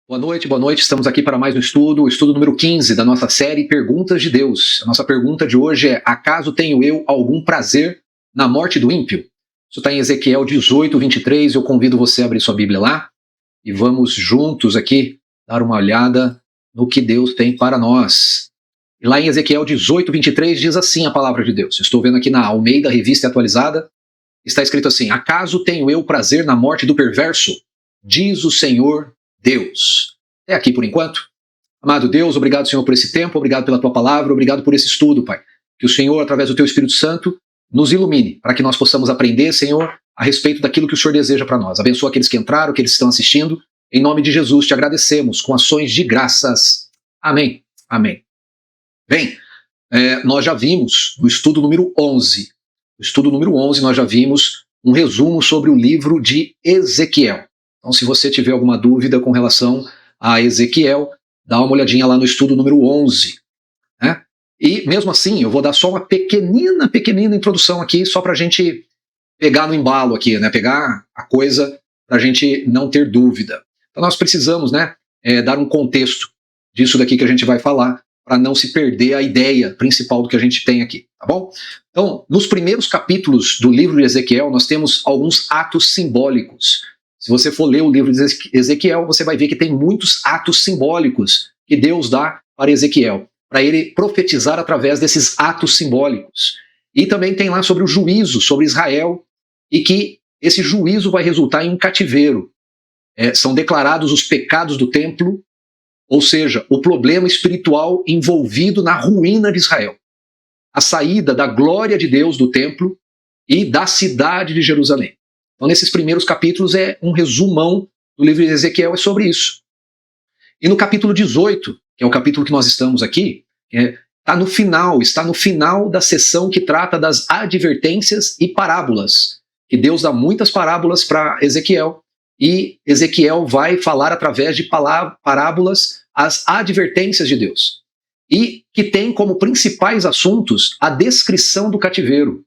Boa noite, boa noite. Estamos aqui para mais um estudo, o estudo número 15 da nossa série Perguntas de Deus. A nossa pergunta de hoje é: acaso tenho eu algum prazer na morte do ímpio? Isso está em Ezequiel 18, 23. Eu convido você a abrir sua Bíblia lá e vamos juntos aqui dar uma olhada no que Deus tem para nós. E lá em Ezequiel 18, 23 diz assim a palavra de Deus. Estou vendo aqui na Almeida, Revista Atualizada. Está escrito assim: acaso tenho eu prazer na morte do perverso? Diz o Senhor Deus. É aqui por enquanto. Amado Deus, obrigado, Senhor, por esse tempo, obrigado pela tua palavra, obrigado por esse estudo, Pai. Que o Senhor, através do teu Espírito Santo, nos ilumine, para que nós possamos aprender, Senhor, a respeito daquilo que o Senhor deseja para nós. Abençoa aqueles que entraram, aqueles que estão assistindo. Em nome de Jesus, te agradecemos com ações de graças. Amém. Amém. Bem, nós já vimos no estudo número 11. No estudo número 11, nós já vimos um resumo sobre o livro de Ezequiel. Então, se você tiver alguma dúvida com relação a Ezequiel, dá uma olhadinha lá no estudo número 11. Né? E, mesmo assim, eu vou dar só uma pequenina introdução aqui, só para a gente pegar no embalo aqui, né? Pegar a coisa para a gente não ter dúvida. Então, nós precisamos, né, dar um contexto disso daqui que a gente vai falar, para não se perder a ideia principal do que a gente tem aqui, tá bom? Então, nos primeiros capítulos do livro de Ezequiel, nós temos alguns atos simbólicos. Se você for ler o livro de Ezequiel, você vai ver que tem muitos atos simbólicos que Deus dá para Ezequiel, para ele profetizar através desses atos simbólicos. E também tem lá sobre o juízo sobre Israel, e que esse juízo vai resultar em um cativeiro. São declarados os pecados do templo, ou seja, o problema espiritual envolvido na ruína de Israel. A saída da glória de Deus do templo e da cidade de Jerusalém. Então, nesses primeiros capítulos é um resumão do livro de Ezequiel, é sobre isso. E no capítulo 18, que é o capítulo que nós estamos aqui, está no final da sessão que trata das advertências e parábolas. Que Deus dá muitas parábolas para Ezequiel, e Ezequiel vai falar através de parábolas as advertências de Deus. E que tem como principais assuntos a descrição do cativeiro,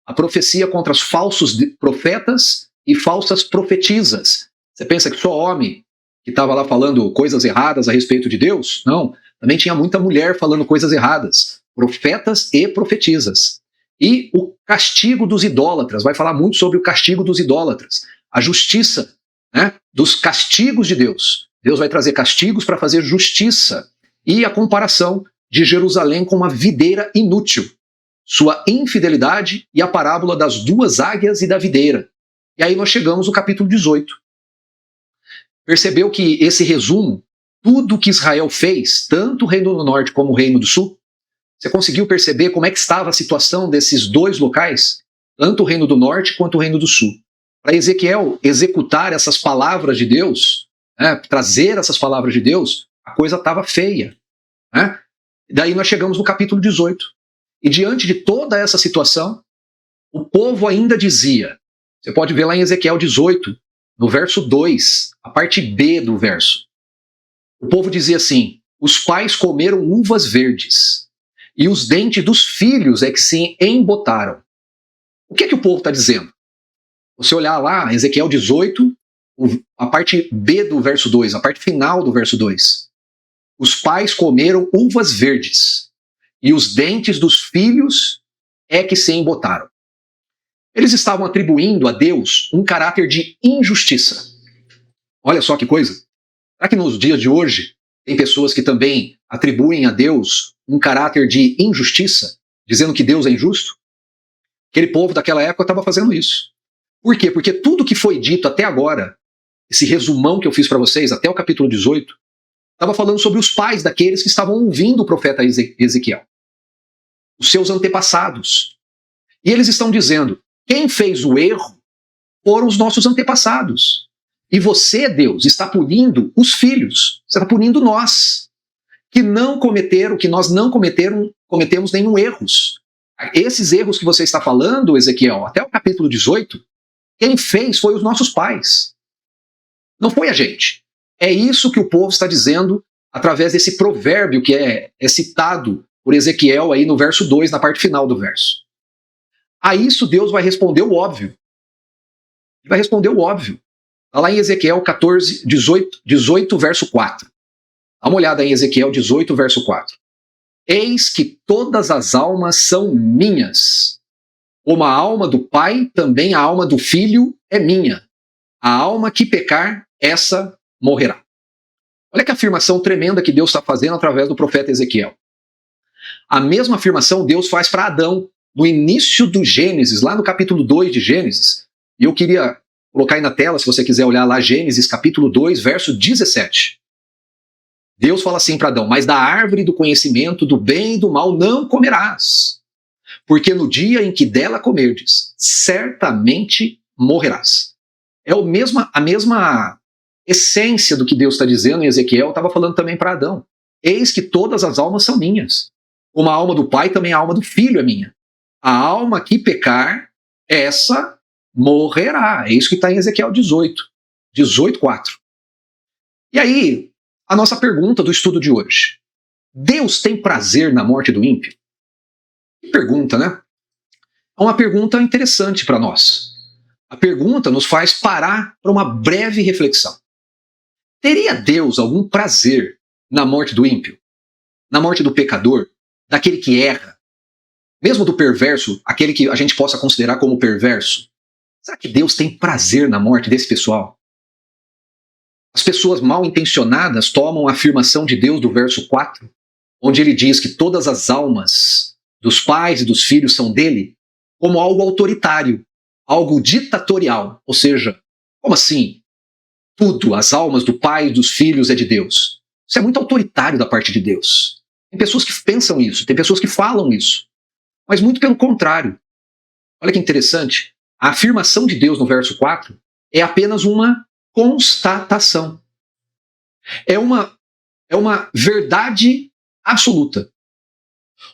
a profecia contra os falsos profetas e falsas profetisas. Você pensa que só homem que estava lá falando coisas erradas a respeito de Deus? Não, também tinha muita mulher falando coisas erradas, profetas e profetisas. E o castigo dos idólatras, vai falar muito sobre o castigo dos idólatras, a justiça, né, dos castigos de Deus. Deus vai trazer castigos para fazer justiça. E a comparação de Jerusalém com uma videira inútil. Sua infidelidade e a parábola das duas águias e da videira. E aí nós chegamos no capítulo 18. Percebeu que esse resumo, tudo que Israel fez, tanto o Reino do Norte como o Reino do Sul, você conseguiu perceber como é que estava a situação desses dois locais, tanto o Reino do Norte quanto o Reino do Sul? Para Ezequiel executar essas palavras de Deus, né, trazer essas palavras de Deus, a coisa estava feia. Né? Daí nós chegamos no capítulo 18. E diante de toda essa situação, o povo ainda dizia, você pode ver lá em Ezequiel 18, no verso 2, a parte B do verso. O povo dizia assim: os pais comeram uvas verdes, e os dentes dos filhos é que se embotaram. O que é que o povo está dizendo? Você olhar lá, Ezequiel 18, a parte B do verso 2, a parte final do verso 2. Os pais comeram uvas verdes, e os dentes dos filhos é que se embotaram. Eles estavam atribuindo a Deus um caráter de injustiça. Olha só que coisa. Será que nos dias de hoje tem pessoas que também atribuem a Deus um caráter de injustiça, dizendo que Deus é injusto? Aquele povo daquela época estava fazendo isso. Por quê? Porque tudo que foi dito até agora, esse resumão que eu fiz para vocês, até o capítulo 18, estava falando sobre os pais daqueles que estavam ouvindo o profeta Ezequiel. Os seus antepassados. E eles estão dizendo, quem fez o erro foram os nossos antepassados. E você, Deus, está punindo os filhos. Você está punindo nós, que não cometeram, que nós não cometemos nenhum erros. Esses erros que você está falando, Ezequiel, até o capítulo 18, quem fez foi os nossos pais. Não foi a gente. É isso que o povo está dizendo através desse provérbio que é citado por Ezequiel aí no verso 2, na parte final do verso. A isso Deus vai responder o óbvio. Ele vai responder o óbvio. Está lá em Ezequiel 14, 18, verso 4. Dá uma olhada em Ezequiel 18, verso 4. Eis que todas as almas são minhas. Como a alma do Pai, também a alma do Filho é minha. A alma que pecar, essa morrerá. Olha que afirmação tremenda que Deus está fazendo através do profeta Ezequiel. A mesma afirmação Deus faz para Adão, no início do Gênesis, lá no capítulo 2 de Gênesis. E eu queria colocar aí na tela, se você quiser olhar lá, Gênesis capítulo 2, verso 17. Deus fala assim para Adão: mas da árvore do conhecimento do bem e do mal não comerás, porque no dia em que dela comerdes, certamente morrerás. É a mesma essência do que Deus está dizendo em Ezequiel, estava falando também para Adão. Eis que todas as almas são minhas. Como a alma do Pai, também a alma do Filho é minha. A alma que pecar, essa morrerá. É isso que está em Ezequiel 18, 4. E aí, a nossa pergunta do estudo de hoje: Deus tem prazer na morte do ímpio? Que pergunta, né? É uma pergunta interessante para nós. A pergunta nos faz parar para uma breve reflexão. Teria Deus algum prazer na morte do ímpio? Na morte do pecador? Daquele que erra? Mesmo do perverso, aquele que a gente possa considerar como perverso? Será que Deus tem prazer na morte desse pessoal? As pessoas mal intencionadas tomam a afirmação de Deus do verso 4, onde ele diz que todas as almas dos pais e dos filhos são dele, como algo autoritário, algo ditatorial. Ou seja, como assim? Tudo, as almas do pai e dos filhos é de Deus. Isso é muito autoritário da parte de Deus. Tem pessoas que pensam isso, tem pessoas que falam isso, mas muito pelo contrário. Olha que interessante, a afirmação de Deus no verso 4 é apenas uma constatação. É uma verdade absoluta.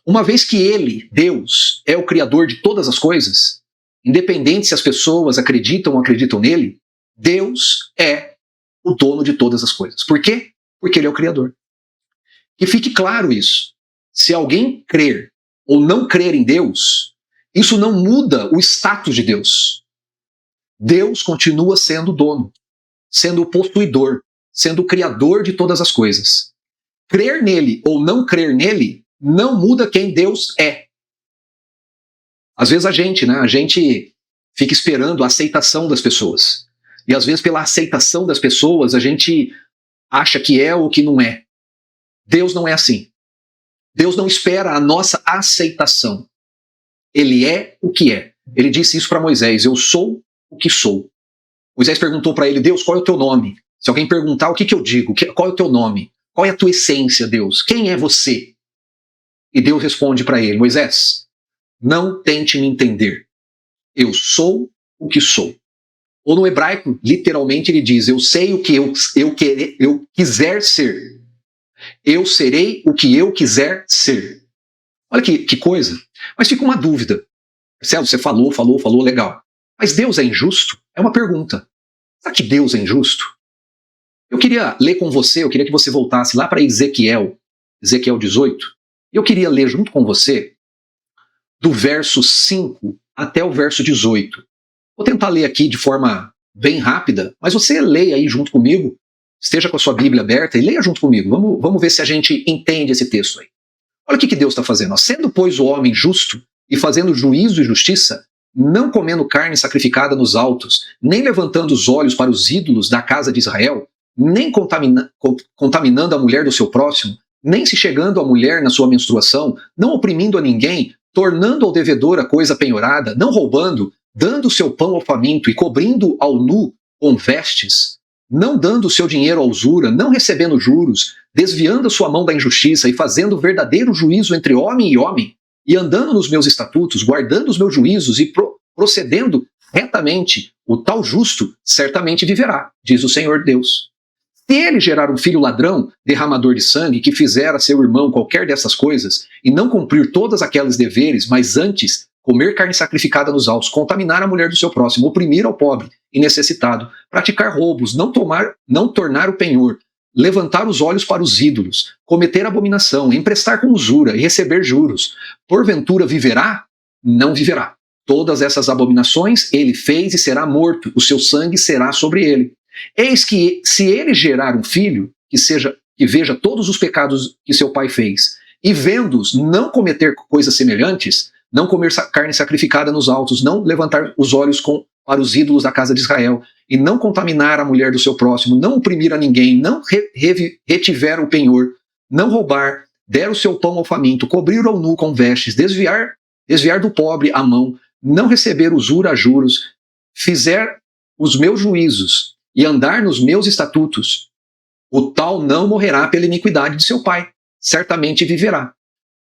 Uma vez que ele, Deus, é o criador de todas as coisas, independente se as pessoas acreditam ou acreditam nele, Deus é o dono de todas as coisas. Por quê? Porque ele é o criador. Que fique claro isso. Se alguém crer ou não crer em Deus, isso não muda o status de Deus. Deus continua sendo o dono, sendo o possuidor, sendo o criador de todas as coisas. Crer nele ou não crer nele não muda quem Deus é. Às vezes a gente fica esperando a aceitação das pessoas. E às vezes pela aceitação das pessoas a gente acha que é ou que não é. Deus não é assim. Deus não espera a nossa aceitação. Ele é o que é. Ele disse isso para Moisés: eu sou o que sou. Moisés perguntou para ele: Deus, qual é o teu nome? Se alguém perguntar, o que eu digo? Qual é o teu nome? Qual é a tua essência, Deus? Quem é você? E Deus responde para ele: Moisés, não tente me entender. Eu sou o que sou. Ou no hebraico, literalmente ele diz: eu sei o que eu quiser ser. Eu serei o que eu quiser ser. Olha que coisa. Mas fica uma dúvida. Marcelo, você falou, legal. Mas Deus é injusto? É uma pergunta. Será que Deus é injusto? Eu queria ler com você, eu queria que você voltasse lá para Ezequiel 18, e eu queria ler junto com você do verso 5 até o verso 18. Vou tentar ler aqui de forma bem rápida, mas você leia aí junto comigo, esteja com a sua Bíblia aberta e leia junto comigo. Vamos ver se a gente entende esse texto aí. Olha o que Deus está fazendo. Sendo, pois, o homem justo e fazendo juízo e justiça, não comendo carne sacrificada nos altos, nem levantando os olhos para os ídolos da casa de Israel, nem contaminando a mulher do seu próximo, nem se chegando à mulher na sua menstruação, não oprimindo a ninguém, tornando ao devedor a coisa penhorada, não roubando, dando o seu pão ao faminto e cobrindo ao nu com vestes, não dando o seu dinheiro à usura, não recebendo juros, desviando a sua mão da injustiça e fazendo verdadeiro juízo entre homem e homem, e andando nos meus estatutos, guardando os meus juízos e procedendo retamente, o tal justo certamente viverá, diz o Senhor Deus. Se ele gerar um filho ladrão, derramador de sangue, que fizer a seu irmão qualquer dessas coisas, e não cumprir todas aquelas deveres, mas antes comer carne sacrificada nos altos, contaminar a mulher do seu próximo, oprimir ao pobre e necessitado, praticar roubos, não tornar o penhor, levantar os olhos para os ídolos, cometer abominação, emprestar com usura e receber juros, porventura viverá? Não viverá. Todas essas abominações ele fez e será morto, o seu sangue será sobre ele. Eis que, se ele gerar um filho que veja todos os pecados que seu pai fez, e vendo-os não cometer coisas semelhantes, não comer carne sacrificada nos altos, não levantar os olhos para os ídolos da casa de Israel, e não contaminar a mulher do seu próximo, não oprimir a ninguém, não retiver o penhor, não roubar, der o seu pão ao faminto, cobrir ao nu com vestes, desviar do pobre a mão, não receber usura a juros, fizer os meus juízos e andar nos meus estatutos, o tal não morrerá pela iniquidade de seu pai, certamente viverá.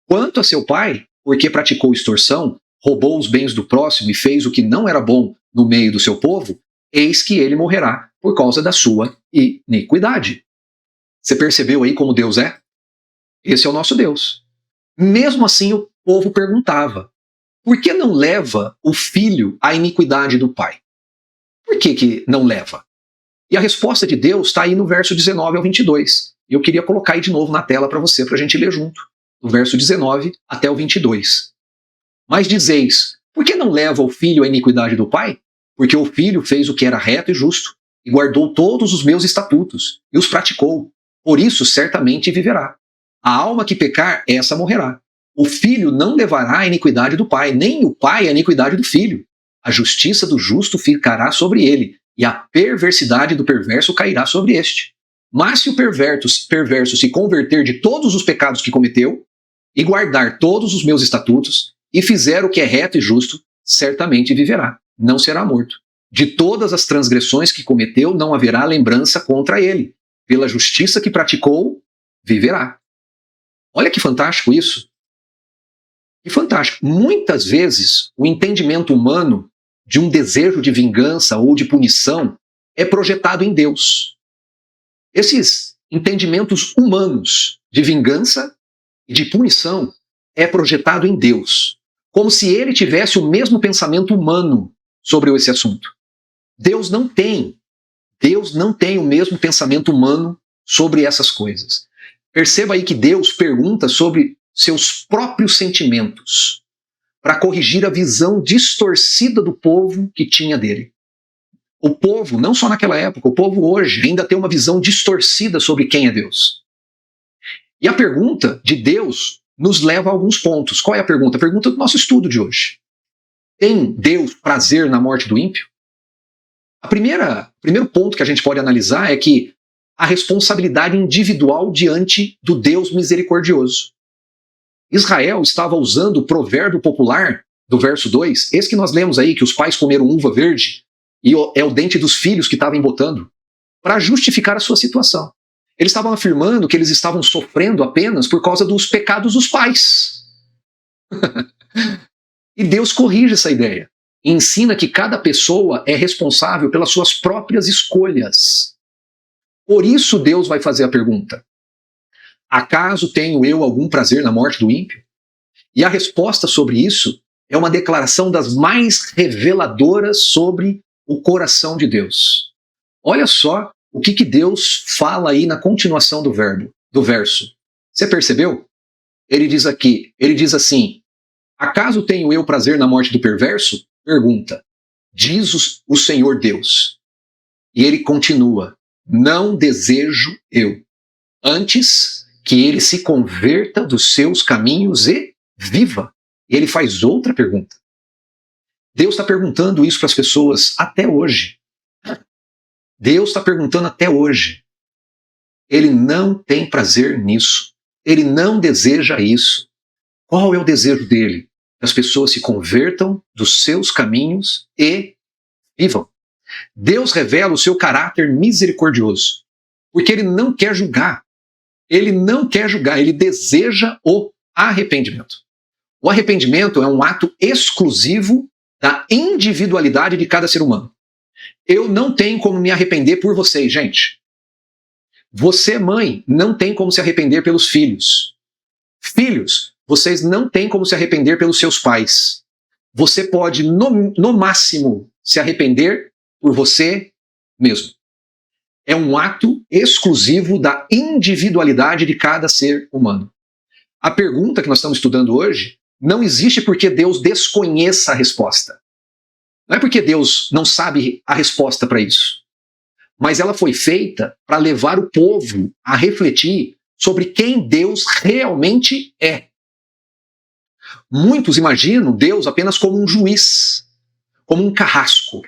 Quanto a seu pai, porque praticou extorsão, roubou os bens do próximo e fez o que não era bom no meio do seu povo, eis que ele morrerá por causa da sua iniquidade. Você percebeu aí como Deus é? Esse é o nosso Deus. Mesmo assim, o povo perguntava, por que não leva o filho à iniquidade do pai? Por que não leva? E a resposta de Deus está aí no verso 19 ao 22. Eu queria colocar aí de novo na tela para você, para a gente ler junto. Do verso 19 até o 22. Mas dizeis, por que não leva o filho à iniquidade do pai? Porque o filho fez o que era reto e justo, e guardou todos os meus estatutos, e os praticou. Por isso certamente viverá. A alma que pecar, essa morrerá. O filho não levará a iniquidade do pai, nem o pai a iniquidade do filho. A justiça do justo ficará sobre ele, e a perversidade do perverso cairá sobre este. Mas se o perverso se converter de todos os pecados que cometeu, e guardar todos os meus estatutos, e fizer o que é reto e justo, certamente viverá, não será morto. De todas as transgressões que cometeu, não haverá lembrança contra ele. Pela justiça que praticou, viverá. Olha que fantástico isso. Que fantástico. Muitas vezes, o entendimento humano de um desejo de vingança ou de punição é projetado em Deus. Esses entendimentos humanos de vingança e de punição é projetado em Deus, como se ele tivesse o mesmo pensamento humano sobre esse assunto. Deus não tem o mesmo pensamento humano sobre essas coisas. Perceba aí que Deus pergunta sobre seus próprios sentimentos, para corrigir a visão distorcida do povo que tinha dele. O povo, não só naquela época, o povo hoje ainda tem uma visão distorcida sobre quem é Deus. E a pergunta de Deus nos leva a alguns pontos. Qual é a pergunta? A pergunta do nosso estudo de hoje. Tem Deus prazer na morte do ímpio? O primeiro ponto que a gente pode analisar é que a responsabilidade individual diante do Deus misericordioso. Israel estava usando o provérbio popular do verso 2, esse que nós lemos aí, que os pais comeram uva verde e é o dente dos filhos que estava embotando, para justificar a sua situação. Eles estavam afirmando que eles estavam sofrendo apenas por causa dos pecados dos pais. E Deus corrige essa ideia e ensina que cada pessoa é responsável pelas suas próprias escolhas. Por isso Deus vai fazer a pergunta: acaso tenho eu algum prazer na morte do ímpio? E a resposta sobre isso é uma declaração das mais reveladoras sobre o coração de Deus. Olha só o que Deus fala aí na continuação do verso. Você percebeu? Ele diz assim: acaso tenho eu prazer na morte do perverso? Pergunta. Diz o Senhor Deus. E ele continua: não desejo eu. Antes que ele se converta dos seus caminhos e viva. E ele faz outra pergunta. Deus está perguntando isso para as pessoas até hoje. Deus está perguntando até hoje. Ele não tem prazer nisso. Ele não deseja isso. Qual é o desejo dele? Que as pessoas se convertam dos seus caminhos e vivam. Deus revela o seu caráter misericordioso, porque ele não quer julgar. Ele não quer julgar, ele deseja o arrependimento. O arrependimento é um ato exclusivo da individualidade de cada ser humano. Eu não tenho como me arrepender por vocês, gente. Você, mãe, não tem como se arrepender pelos filhos. Filhos, vocês não têm como se arrepender pelos seus pais. Você pode, no máximo, se arrepender por você mesmo. É um ato exclusivo da individualidade de cada ser humano. A pergunta que nós estamos estudando hoje não existe porque Deus desconheça a resposta. Não é porque Deus não sabe a resposta para isso. mas ela foi feita para levar o povo a refletir sobre quem Deus realmente é. Muitos imaginam Deus apenas como um juiz, como um carrasco,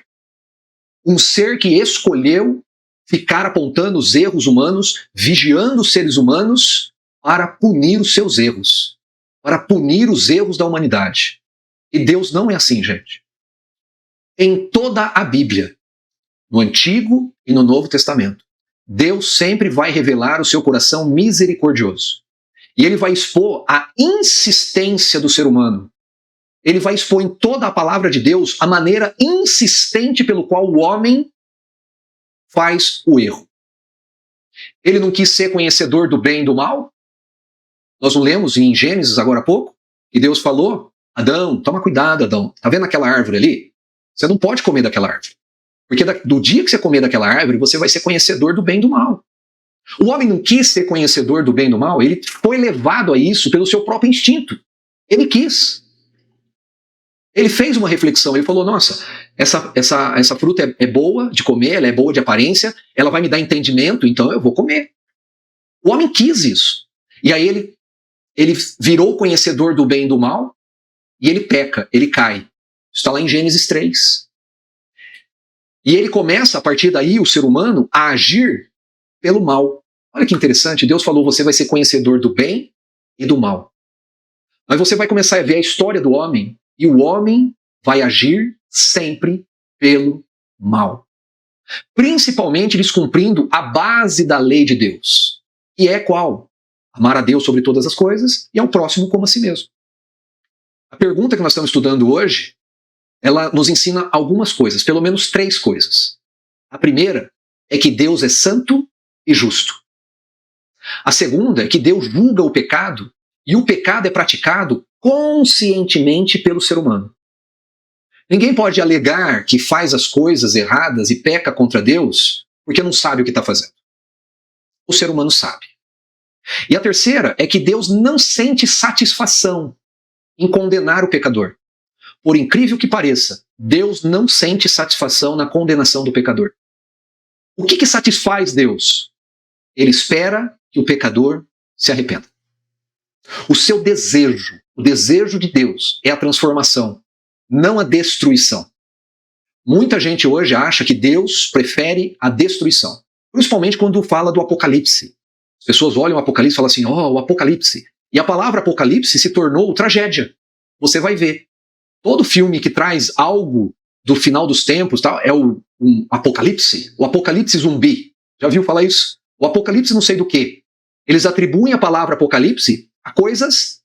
um ser que escolheu ficar apontando os erros humanos, vigiando os seres humanos para punir os seus erros, para punir os erros da humanidade. E Deus não é assim, gente. Em toda a Bíblia, no Antigo e no Novo Testamento, Deus sempre vai revelar o seu coração misericordioso. E ele vai expor a insistência do ser humano. Ele vai expor em toda a palavra de Deus a maneira insistente pelo qual o homem faz o erro. Ele não quis ser conhecedor do bem e do mal? Nós não lemos em Gênesis agora há pouco? Que Deus falou, Adão, toma cuidado, Adão. Tá vendo aquela árvore ali? Você não pode comer daquela árvore. Porque do dia que você comer daquela árvore, você vai ser conhecedor do bem e do mal. O homem não quis ser conhecedor do bem e do mal, ele foi levado a isso pelo seu próprio instinto. Ele quis. Ele fez uma reflexão, ele falou, nossa, essa fruta é boa de comer, ela é boa de aparência, ela vai me dar entendimento, então eu vou comer. O homem quis isso. E aí ele virou conhecedor do bem e do mal, e ele peca, ele cai. Está lá em Gênesis 3. E ele começa, a partir daí, o ser humano, a agir pelo mal. Olha que interessante, Deus falou, você vai ser conhecedor do bem e do mal. Mas você vai começar a ver a história do homem, e o homem vai agir sempre pelo mal. Principalmente descumprindo a base da lei de Deus. E é qual? Amar a Deus sobre todas as coisas e ao próximo como a si mesmo. A pergunta que nós estamos estudando hoje, ela nos ensina algumas coisas, pelo menos 3 coisas. A primeira é que Deus é santo e justo. A segunda é que Deus julga o pecado e o pecado é praticado conscientemente pelo ser humano. Ninguém pode alegar que faz as coisas erradas e peca contra Deus porque não sabe o que está fazendo. O ser humano sabe. E a terceira é que Deus não sente satisfação em condenar o pecador. Por incrível que pareça, Deus não sente satisfação na condenação do pecador. O que satisfaz Deus? Ele espera que o pecador se arrependa. O seu desejo, o desejo de Deus é a transformação, não a destruição. Muita gente hoje acha que Deus prefere a destruição, principalmente quando fala do Apocalipse. As pessoas olham o Apocalipse e falam assim, o Apocalipse. E a palavra Apocalipse se tornou tragédia. Você vai ver. Todo filme que traz algo do final dos tempos é um Apocalipse. O Apocalipse zumbi. Já viu falar isso? O Apocalipse não sei do quê. Eles atribuem a palavra Apocalipse a coisas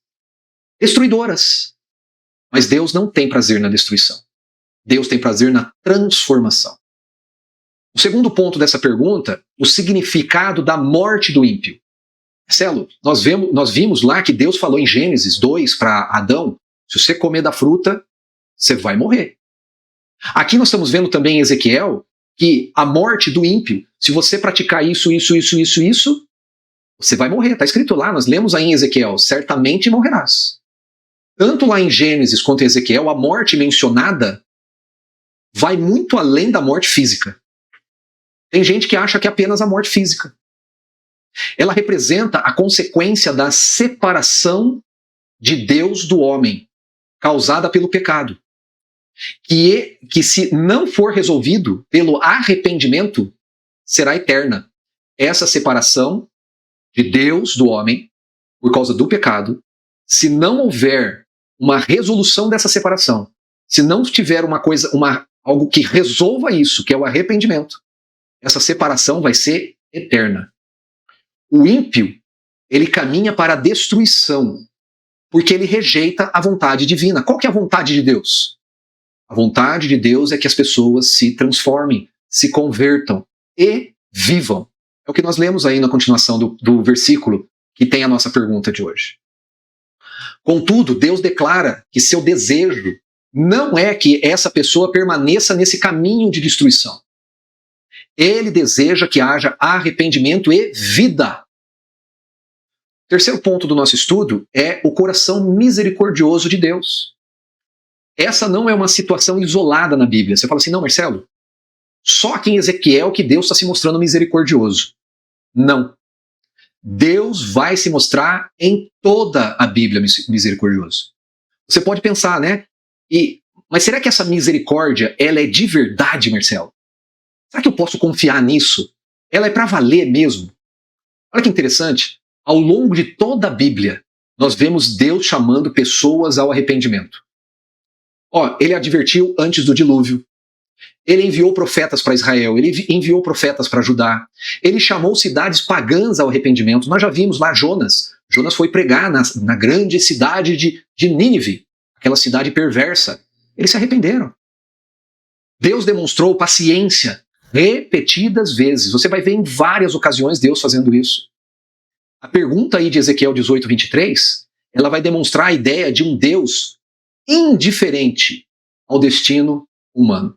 destruidoras. Mas Deus não tem prazer na destruição. Deus tem prazer na transformação. O segundo ponto dessa pergunta, o significado da morte do ímpio. Marcelo, nós vimos lá que Deus falou em Gênesis 2 para Adão, se você comer da fruta, você vai morrer. Aqui nós estamos vendo também em Ezequiel que a morte do ímpio, se você praticar isso, você vai morrer. Está escrito lá, nós lemos aí em Ezequiel, certamente morrerás. Tanto lá em Gênesis quanto em Ezequiel, a morte mencionada vai muito além da morte física. Tem gente que acha que é apenas a morte física. Ela representa a consequência da separação de Deus do homem, causada pelo pecado. Que se não for resolvido pelo arrependimento, será eterna. Essa separação de Deus do homem, por causa do pecado, se não houver uma resolução dessa separação, se não tiver algo que resolva isso, que é o arrependimento, essa separação vai ser eterna. O ímpio, ele caminha para a destruição, porque ele rejeita a vontade divina. Qual que é a vontade de Deus? A vontade de Deus é que as pessoas se transformem, se convertam e vivam. É o que nós lemos aí na continuação do versículo que tem a nossa pergunta de hoje. Contudo, Deus declara que seu desejo não é que essa pessoa permaneça nesse caminho de destruição. Ele deseja que haja arrependimento e vida. O terceiro ponto do nosso estudo é o coração misericordioso de Deus. Essa não é uma situação isolada na Bíblia. Você fala assim, não, Marcelo, só aqui em Ezequiel que Deus está se mostrando misericordioso. Não. Deus vai se mostrar em toda a Bíblia misericordioso. Você pode pensar, né? Mas será que essa misericórdia, ela é de verdade, Marcelo? Será que eu posso confiar nisso? Ela é para valer mesmo? Olha que interessante. Ao longo de toda a Bíblia, nós vemos Deus chamando pessoas ao arrependimento. Ele advertiu antes do dilúvio. Ele enviou profetas para Israel, ele enviou profetas para Judá. Ele chamou cidades pagãs ao arrependimento. Nós já vimos lá Jonas. Jonas foi pregar na grande cidade de Nínive, aquela cidade perversa. Eles se arrependeram. Deus demonstrou paciência repetidas vezes. Você vai ver em várias ocasiões Deus fazendo isso. A pergunta aí de Ezequiel 18, 23, ela vai demonstrar a ideia de um Deus indiferente ao destino humano.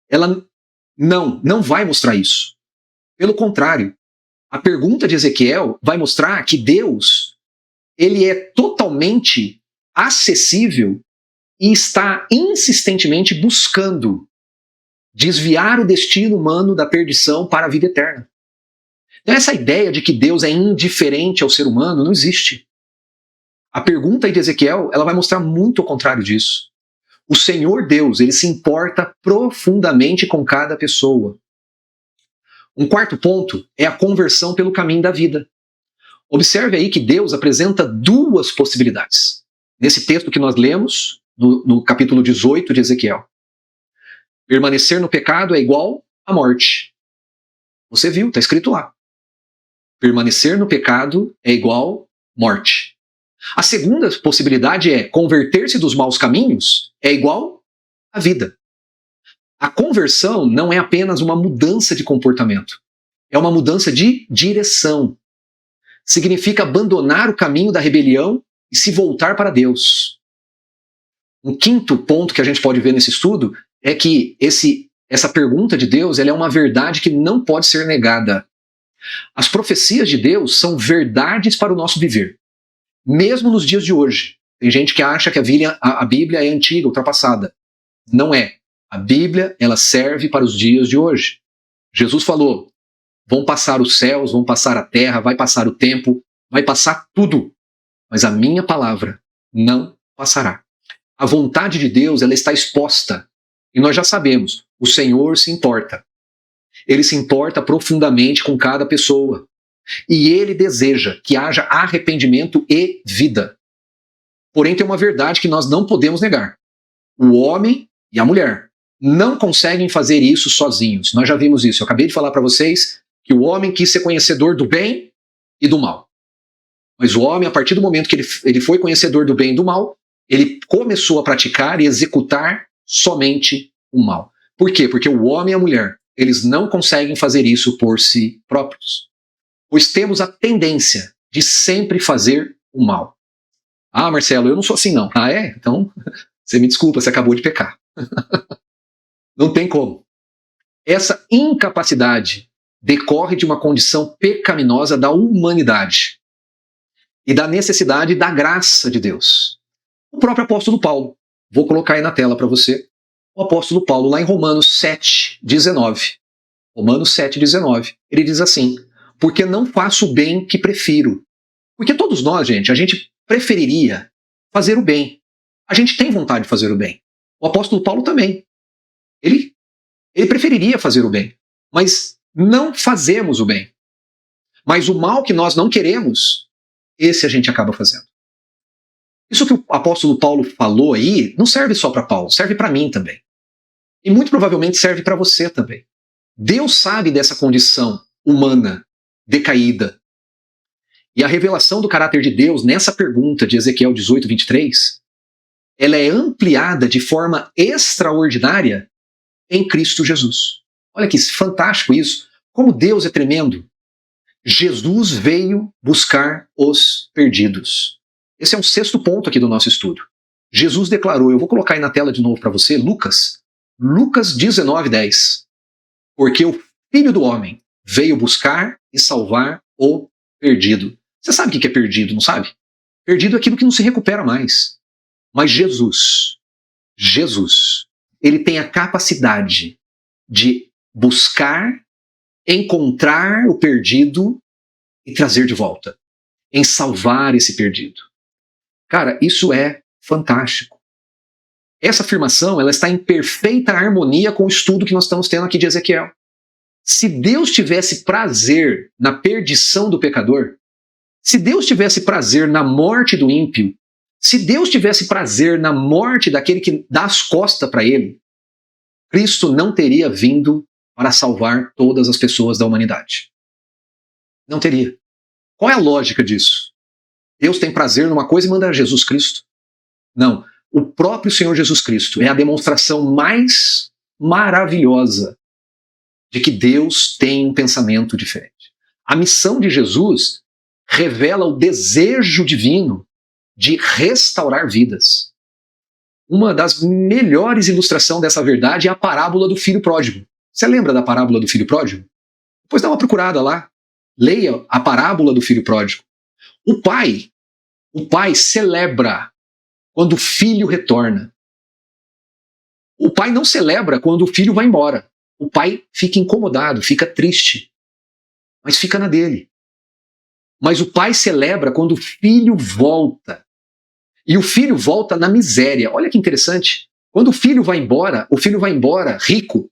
Ela não vai mostrar isso. Pelo contrário, a pergunta de Ezequiel vai mostrar que Deus, ele é totalmente acessível e está insistentemente buscando desviar o destino humano da perdição para a vida eterna. Então essa ideia de que Deus é indiferente ao ser humano não existe. A pergunta aí de Ezequiel, ela vai mostrar muito o contrário disso. O Senhor Deus, ele se importa profundamente com cada pessoa. Um quarto ponto é a conversão pelo caminho da vida. Observe aí que Deus apresenta duas possibilidades. Nesse texto que nós lemos, no capítulo 18 de Ezequiel. Permanecer no pecado é igual à morte. Você viu, está escrito lá. Permanecer no pecado é igual morte. A segunda possibilidade é converter-se dos maus caminhos é igual à vida. A conversão não é apenas uma mudança de comportamento. É uma mudança de direção. Significa abandonar o caminho da rebelião e se voltar para Deus. Um quinto ponto que a gente pode ver nesse estudo é que essa pergunta de Deus, ela é uma verdade que não pode ser negada. As profecias de Deus são verdades para o nosso viver. Mesmo nos dias de hoje. Tem gente que acha que a Bíblia é antiga, ultrapassada. Não é. A Bíblia, ela serve para os dias de hoje. Jesus falou, vão passar os céus, vão passar a terra, vai passar o tempo, vai passar tudo. Mas a minha palavra não passará. A vontade de Deus, ela está exposta. E nós já sabemos, o Senhor se importa. Ele se importa profundamente com cada pessoa. E ele deseja que haja arrependimento e vida. Porém, tem uma verdade que nós não podemos negar. O homem e a mulher não conseguem fazer isso sozinhos. Nós já vimos isso. Eu acabei de falar para vocês que o homem quis ser conhecedor do bem e do mal. Mas o homem, a partir do momento que ele foi conhecedor do bem e do mal, ele começou a praticar e executar somente o mal. Por quê? Porque o homem e a mulher, eles não conseguem fazer isso por si próprios. Pois temos a tendência de sempre fazer o mal. Ah, Marcelo, eu não sou assim não. Ah, é? Então, você me desculpa, você acabou de pecar. Não tem como. Essa incapacidade decorre de uma condição pecaminosa da humanidade e da necessidade da graça de Deus. O próprio apóstolo Paulo, vou colocar aí na tela para você, o apóstolo Paulo lá em Romanos 7:19. Romanos 7:19, ele diz assim, porque não faço o bem que prefiro. Porque todos nós, gente, a gente preferiria fazer o bem. A gente tem vontade de fazer o bem. O apóstolo Paulo também. Ele preferiria fazer o bem, mas não fazemos o bem. Mas o mal que nós não queremos, esse a gente acaba fazendo. Isso que o apóstolo Paulo falou aí não serve só para Paulo, serve para mim também. E muito provavelmente serve para você também. Deus sabe dessa condição humana, decaída. E a revelação do caráter de Deus nessa pergunta de Ezequiel 18:23, ela é ampliada de forma extraordinária em Cristo Jesus. Olha que fantástico isso. Como Deus é tremendo. Jesus veio buscar os perdidos. Esse é um sexto ponto aqui do nosso estudo. Jesus declarou, eu vou colocar aí na tela de novo para você, Lucas 19:10. Porque o Filho do Homem veio buscar e salvar o perdido. Você sabe o que é perdido, não sabe? Perdido é aquilo que não se recupera mais. Mas Jesus, ele tem a capacidade de buscar, encontrar o perdido e trazer de volta, em salvar esse perdido. Cara, isso é fantástico. Essa afirmação, ela está em perfeita harmonia com o estudo que nós estamos tendo aqui de Ezequiel. Se Deus tivesse prazer na perdição do pecador, se Deus tivesse prazer na morte do ímpio, se Deus tivesse prazer na morte daquele que dá as costas para ele, Cristo não teria vindo para salvar todas as pessoas da humanidade. Não teria. Qual é a lógica disso? Deus tem prazer numa coisa e manda Jesus Cristo? Não. O próprio Senhor Jesus Cristo é a demonstração mais maravilhosa de que Deus tem um pensamento diferente. A missão de Jesus revela o desejo divino de restaurar vidas. Uma das melhores ilustrações dessa verdade é a parábola do filho pródigo. Você lembra da parábola do filho pródigo? Depois dá uma procurada lá. Leia a parábola do filho pródigo. O pai celebra quando o filho retorna. O pai não celebra quando o filho vai embora. O pai fica incomodado, fica triste, mas fica na dele. Mas o pai celebra quando o filho volta. E o filho volta na miséria. Olha que interessante. Quando o filho vai embora rico,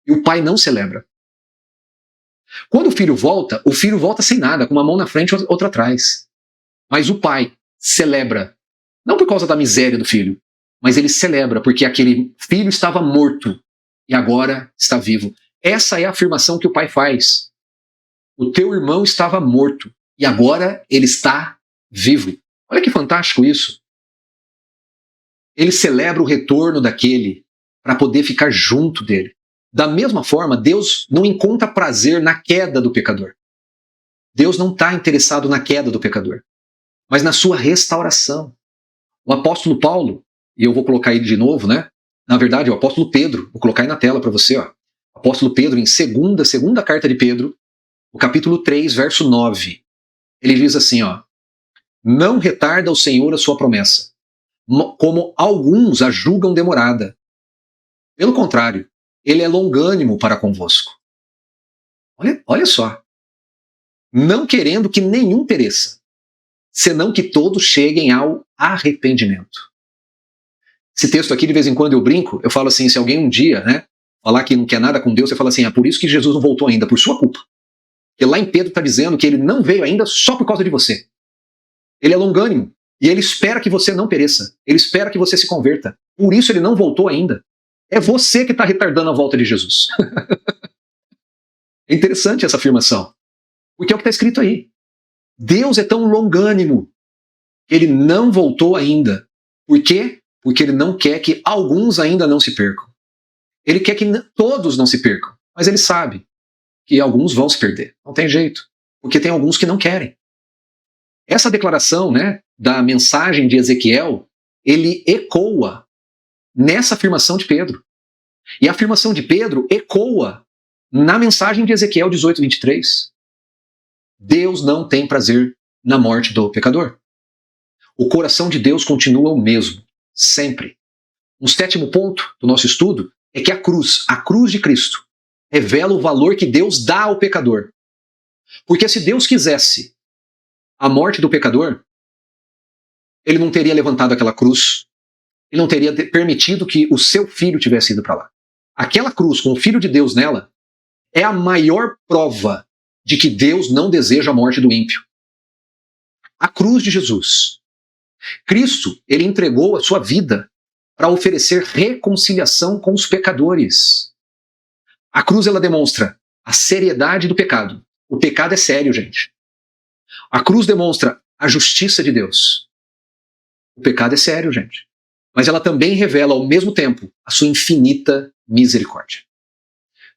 e o pai não celebra. Quando o filho volta sem nada, com uma mão na frente e outra atrás. Mas o pai celebra, não por causa da miséria do filho, mas ele celebra porque aquele filho estava morto e agora está vivo. Essa é a afirmação que o pai faz. O teu irmão estava morto e agora ele está vivo. Olha que fantástico isso. Ele celebra o retorno daquele para poder ficar junto dele. Da mesma forma, Deus não encontra prazer na queda do pecador. Deus não está interessado na queda do pecador, mas na sua restauração. O apóstolo Paulo, e eu vou colocar ele de novo, né? Na verdade, o apóstolo Pedro, vou colocar aí na tela para você, ó. O apóstolo Pedro, em segunda carta de Pedro, o capítulo 3, verso 9, ele diz assim, ó: não retarda o Senhor a sua promessa, como alguns a julgam demorada. Pelo contrário, ele é longânimo para convosco. Olha só. Não querendo que nenhum pereça, senão que todos cheguem ao arrependimento. Esse texto aqui, de vez em quando eu brinco, eu falo assim, se alguém um dia, né, falar que não quer nada com Deus, você fala assim, por isso que Jesus não voltou ainda, por sua culpa. Porque lá em Pedro está dizendo que ele não veio ainda só por causa de você. Ele é longânimo, e ele espera que você não pereça. Ele espera que você se converta. Por isso ele não voltou ainda. É você que está retardando a volta de Jesus. É interessante essa afirmação. Porque é o que está escrito aí. Deus é tão longânimo que ele não voltou ainda. Por quê? Porque ele não quer que alguns ainda não se percam. Ele quer que todos não se percam. Mas ele sabe que alguns vão se perder. Não tem jeito. Porque tem alguns que não querem. Essa declaração, né, da mensagem de Ezequiel, ele ecoa nessa afirmação de Pedro. E a afirmação de Pedro ecoa na mensagem de Ezequiel 18, 23. Deus não tem prazer na morte do pecador. O coração de Deus continua o mesmo, sempre. Um sétimo ponto do nosso estudo é que a cruz de Cristo, revela o valor que Deus dá ao pecador. Porque se Deus quisesse a morte do pecador, ele não teria levantado aquela cruz, ele não teria permitido que o seu filho tivesse ido para lá. Aquela cruz com o Filho de Deus nela é a maior prova de que Deus não deseja a morte do ímpio. A cruz de Jesus. Cristo, ele entregou a sua vida para oferecer reconciliação com os pecadores. A cruz, ela demonstra a seriedade do pecado. O pecado é sério, gente. A cruz demonstra a justiça de Deus. O pecado é sério, gente. Mas ela também revela, ao mesmo tempo, a sua infinita misericórdia.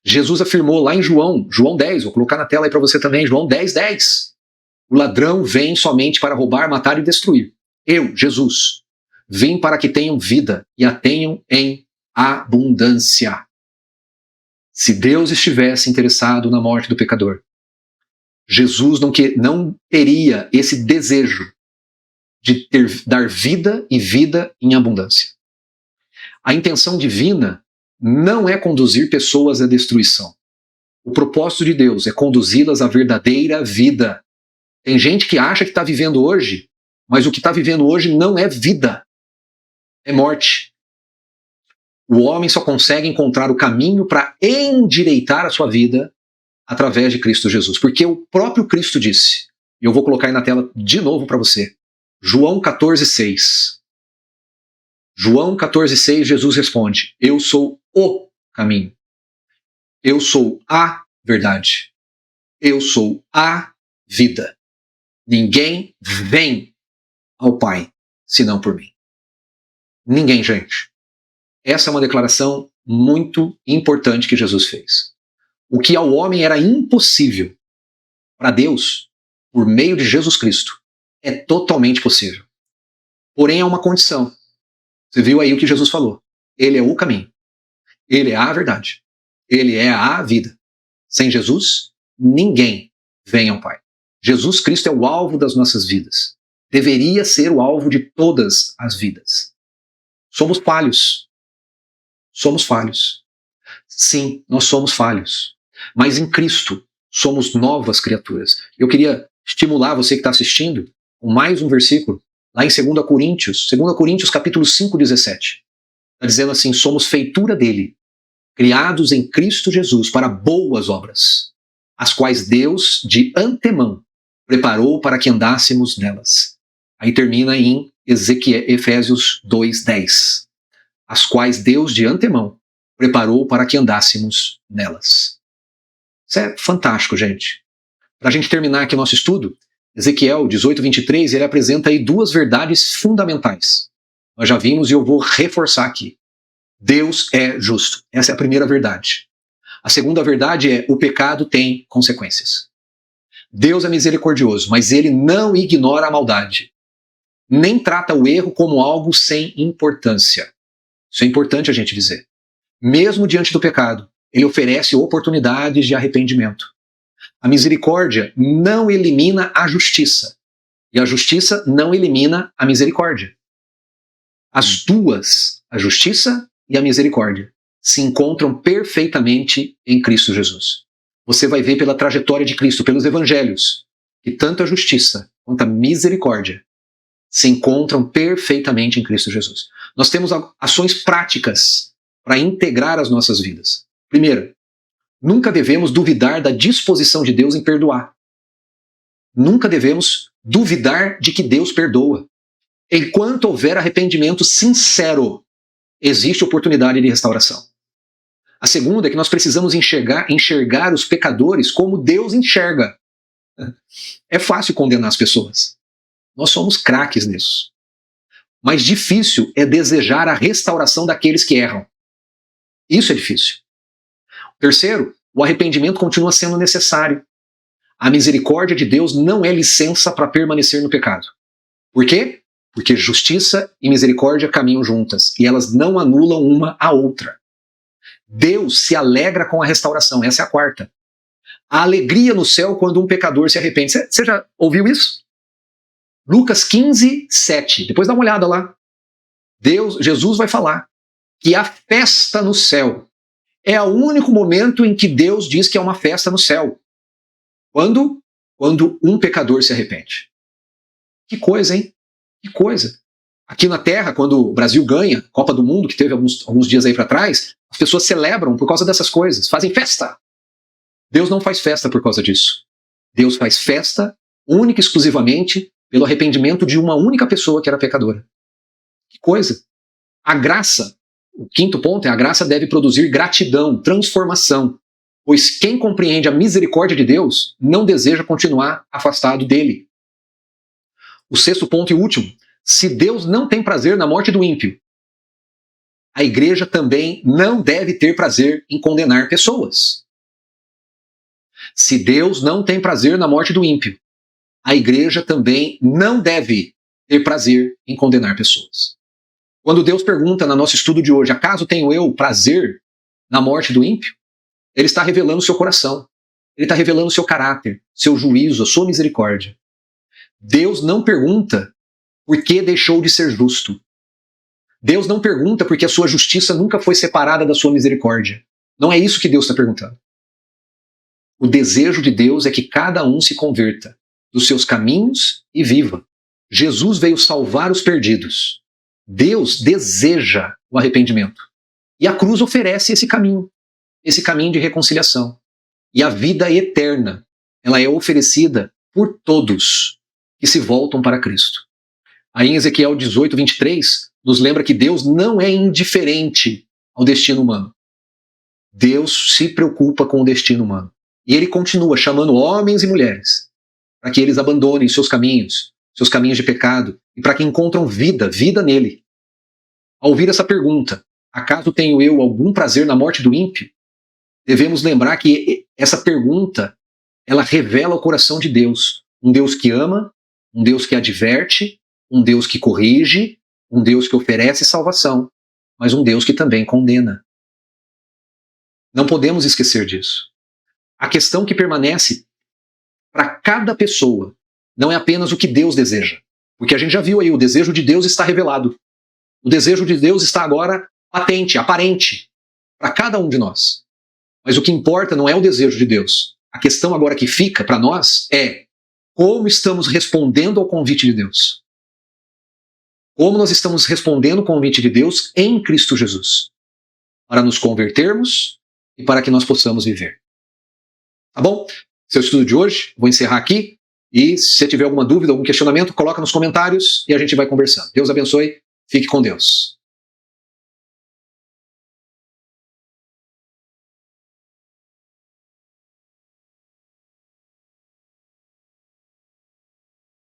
Jesus afirmou lá em João 10, vou colocar na tela aí para você também, João 10, 10. O ladrão vem somente para roubar, matar e destruir. Eu, Jesus, vim para que tenham vida e a tenham em abundância. Se Deus estivesse interessado na morte do pecador, Jesus não teria esse desejo de dar vida e vida em abundância. A intenção divina não é conduzir pessoas à destruição. O propósito de Deus é conduzi-las à verdadeira vida. Tem gente que acha que está vivendo hoje, mas o que está vivendo hoje não é vida, é morte. O homem só consegue encontrar o caminho para endireitar a sua vida através de Cristo Jesus, porque o próprio Cristo disse, e eu vou colocar aí na tela de novo para você, João 14,6. João 14,6, Jesus responde, eu sou o caminho, eu sou a verdade, eu sou a vida. Ninguém vem ao Pai senão por mim. Ninguém, gente. Essa é uma declaração muito importante que Jesus fez. O que ao homem era impossível, para Deus, por meio de Jesus Cristo, é totalmente possível. Porém, há uma condição. Você viu aí o que Jesus falou. Ele é o caminho. Ele é a verdade. Ele é a vida. Sem Jesus, ninguém vem ao Pai. Jesus Cristo é o alvo das nossas vidas. Deveria ser o alvo de todas as vidas. Somos falhos. Somos falhos. Sim, nós somos falhos. Mas em Cristo somos novas criaturas. Eu queria estimular você que está assistindo com mais um versículo, lá em 2 Coríntios capítulo 5, 17. Está dizendo assim, somos feitura dele, criados em Cristo Jesus para boas obras, as quais Deus de antemão preparou para que andássemos nelas. Aí termina em Efésios 2:10. As quais Deus de antemão preparou para que andássemos nelas. Isso é fantástico, gente. Para a gente terminar aqui o nosso estudo, Ezequiel 18:23, ele apresenta aí duas verdades fundamentais. Nós já vimos e eu vou reforçar aqui. Deus é justo. Essa é a primeira verdade. A segunda verdade é, o pecado tem consequências. Deus é misericordioso, mas ele não ignora a maldade. Nem trata o erro como algo sem importância. Isso é importante a gente dizer. Mesmo diante do pecado, ele oferece oportunidades de arrependimento. A misericórdia não elimina a justiça. E a justiça não elimina a misericórdia. As duas, a justiça e a misericórdia, se encontram perfeitamente em Cristo Jesus. Você vai ver pela trajetória de Cristo, pelos evangelhos, que tanto a justiça quanto a misericórdia se encontram perfeitamente em Cristo Jesus. Nós temos ações práticas para integrar as nossas vidas. Primeiro, nunca devemos duvidar da disposição de Deus em perdoar. Nunca devemos duvidar de que Deus perdoa. Enquanto houver arrependimento sincero, existe oportunidade de restauração. A segunda é que nós precisamos enxergar os pecadores como Deus enxerga. É fácil condenar as pessoas. Nós somos craques nisso. Mas difícil é desejar a restauração daqueles que erram. Isso é difícil. Terceiro, o arrependimento continua sendo necessário. A misericórdia de Deus não é licença para permanecer no pecado. Por quê? Porque justiça e misericórdia caminham juntas e elas não anulam uma a outra. Deus se alegra com a restauração, essa é a quarta. A alegria no céu quando um pecador se arrepende. Você já ouviu isso? Lucas 15:7. Depois dá uma olhada lá. Jesus vai falar que a festa no céu é o único momento em que Deus diz que é uma festa no céu. Quando um pecador se arrepende. Que coisa, hein? Que coisa. Aqui na Terra, quando o Brasil ganha a Copa do Mundo, que teve alguns dias aí para trás, as pessoas celebram por causa dessas coisas, fazem festa. Deus não faz festa por causa disso. Deus faz festa única e exclusivamente pelo arrependimento de uma única pessoa que era pecadora. Que coisa. A graça, o quinto ponto é a graça deve produzir gratidão, transformação, pois quem compreende a misericórdia de Deus não deseja continuar afastado dele. O sexto ponto e último, se Deus não tem prazer na morte do ímpio, a igreja também não deve ter prazer em condenar pessoas. Se Deus não tem prazer na morte do ímpio, a igreja também não deve ter prazer em condenar pessoas. Quando Deus pergunta no nosso estudo de hoje, acaso tenho eu prazer na morte do ímpio? Ele está revelando o seu coração. Ele está revelando o seu caráter, seu juízo, a sua misericórdia. Deus não pergunta por que deixou de ser justo. Deus não pergunta porque a sua justiça nunca foi separada da sua misericórdia. Não é isso que Deus está perguntando. O desejo de Deus é que cada um se converta dos seus caminhos e viva. Jesus veio salvar os perdidos. Deus deseja o arrependimento. E a cruz oferece esse caminho de reconciliação. E a vida eterna, ela é oferecida por todos que se voltam para Cristo. Aí em Ezequiel 18, 23, nos lembra que Deus não é indiferente ao destino humano. Deus se preocupa com o destino humano. E ele continua chamando homens e mulheres para que eles abandonem seus caminhos de pecado, e para que encontram vida nele. Ao ouvir essa pergunta, acaso tenho eu algum prazer na morte do ímpio? Devemos lembrar que essa pergunta, ela revela o coração de Deus. Um Deus que ama, um Deus que adverte, um Deus que corrige, um Deus que oferece salvação, mas um Deus que também condena. Não podemos esquecer disso. A questão que permanece para cada pessoa não é apenas o que Deus deseja. Porque a gente já viu aí, o desejo de Deus está revelado. O desejo de Deus está agora patente, aparente, para cada um de nós. Mas o que importa não é o desejo de Deus. A questão agora que fica para nós é como estamos respondendo ao convite de Deus. Como nós estamos respondendo ao convite de Deus em Cristo Jesus. Para nos convertermos e para que nós possamos viver. Tá bom? Esse é o estudo de hoje. Vou encerrar aqui. E se você tiver alguma dúvida, algum questionamento, coloca nos comentários e a gente vai conversando. Deus abençoe. Fique com Deus.